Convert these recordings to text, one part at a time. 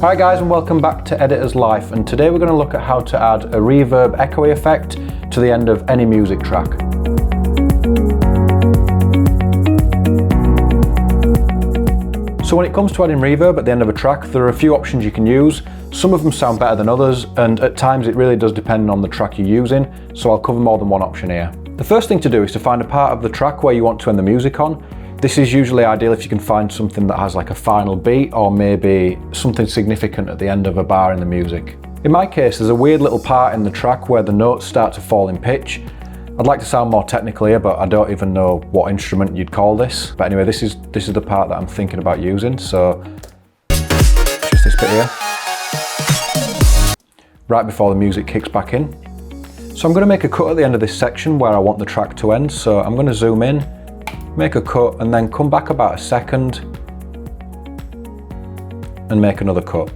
Hi guys, and welcome back to Editor's Life, and today we're going to look at how to add a reverb echoey effect to the end of any music track. So when it comes to adding reverb at the end of a track, there are a few options you can use. Some of them sound better than others, and at times it really does depend on the track you're using, so I'll cover more than one option here. The first thing to do is to find a part of the track where you want to end the music on. This is usually ideal if you can find something that has like a final beat or maybe something significant at the end of a bar in the music. In my case, there's a weird little part in the track where the notes start to fall in pitch. I'd like to sound more technical here, but I don't even know what instrument you'd call this. But anyway, this is the part that I'm thinking about using, so just this bit here, right before the music kicks back in. So I'm going to make a cut at the end of this section where I want the track to end, so I'm going to zoom in, make a cut, and then come back about a second and make another cut.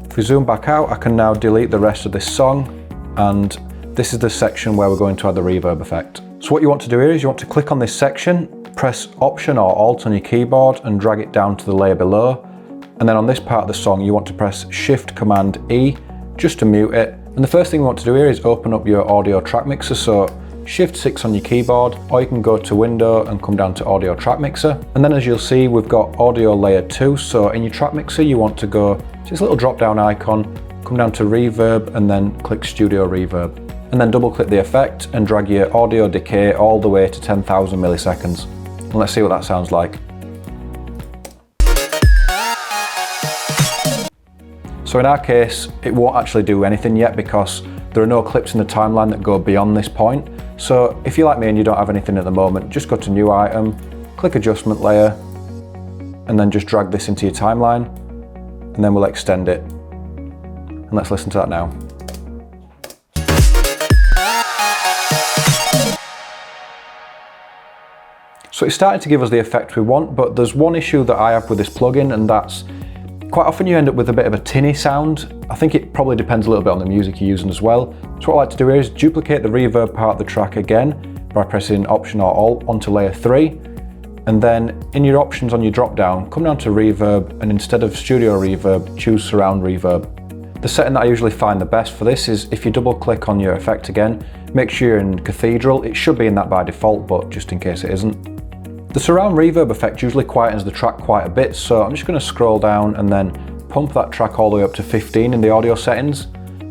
If we zoom back out, I can now delete the rest of this song, and this is the section where we're going to add the reverb effect. So what you want to do here is you want to click on this section, press Option or Alt on your keyboard and drag it down to the layer below. And then on this part of the song, you want to press Shift Command E just to mute it. And the first thing we want to do here is open up your audio track mixer. So Shift 6 on your keyboard, or you can go to Window and come down to Audio Track Mixer. And then as you'll see, we've got Audio Layer 2. So in your track mixer, you want to go to this little drop down icon, come down to Reverb and then click Studio Reverb. And then double click the effect and drag your audio decay all the way to 10,000 milliseconds. And let's see what that sounds like. So in our case, it won't actually do anything yet because there are no clips in the timeline that go beyond this point. So if you're like me and you don't have anything at the moment, just go to New Item, click Adjustment Layer, and then just drag this into your timeline, and then we'll extend it. And let's listen to that now. So it's starting to give us the effect we want, but there's one issue that I have with this plugin, and that's quite often you end up with a bit of a tinny sound. I think it probably depends a little bit on the music you're using as well. So what I like to do here is duplicate the reverb part of the track again by pressing Option or Alt onto layer 3. And then in your options on your drop down, come down to Reverb, and instead of Studio Reverb, choose Surround Reverb. The setting that I usually find the best for this is if you double click on your effect again, make sure you're in Cathedral. It should be in that by default, but just in case it isn't. The surround reverb effect usually quietens the track quite a bit, so I'm just going to scroll down and then pump that track all the way up to 15 in the audio settings,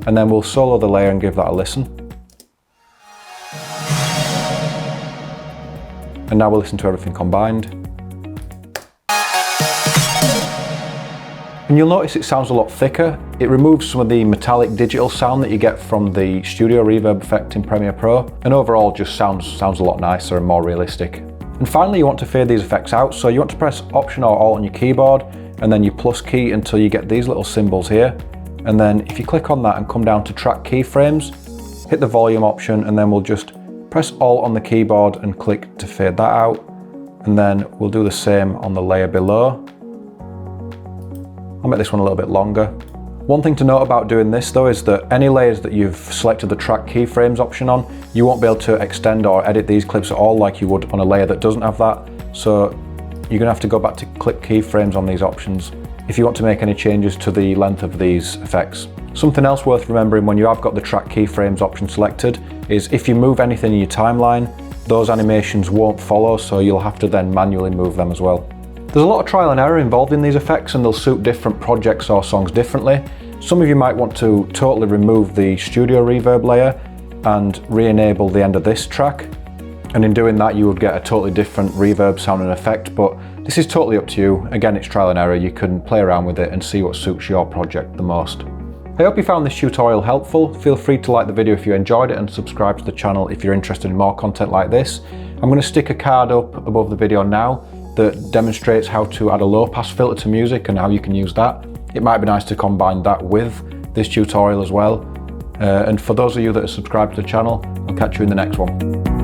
and then we'll solo the layer and give that a listen. And now we'll listen to everything combined. And you'll notice it sounds a lot thicker. It removes some of the metallic digital sound that you get from the Studio Reverb effect in Premiere Pro, and overall just sounds a lot nicer and more realistic. And finally, you want to fade these effects out, so you want to press Option or Alt on your keyboard and then your plus key until you get these little symbols here. And then if you click on that and come down to Track Keyframes, hit the volume option, and then we'll just press Alt on the keyboard and click to fade that out. And then we'll do the same on the layer below. I'll make this one a little bit longer. One thing to note about doing this though is that any layers that you've selected the Track Keyframes option on, you won't be able to extend or edit these clips at all like you would on a layer that doesn't have that. So you're going to have to go back to click Keyframes on these options if you want to make any changes to the length of these effects. Something else worth remembering when you have got the Track Keyframes option selected is if you move anything in your timeline, those animations won't follow, so you'll have to then manually move them as well. There's a lot of trial and error involved in these effects, and they'll suit different projects or songs differently. Some of you might want to totally remove the Studio Reverb layer and re-enable the end of this track. And in doing that, you would get a totally different reverb sound and effect, but this is totally up to you. Again, it's trial and error. You can play around with it and see what suits your project the most. I hope you found this tutorial helpful. Feel free to like the video if you enjoyed it and subscribe to the channel if you're interested in more content like this. I'm going to stick a card up above the video now that demonstrates how to add a low pass filter to music and how you can use that. It might be nice to combine that with this tutorial as well. And for those of you that are subscribed to the channel, I'll catch you in the next one.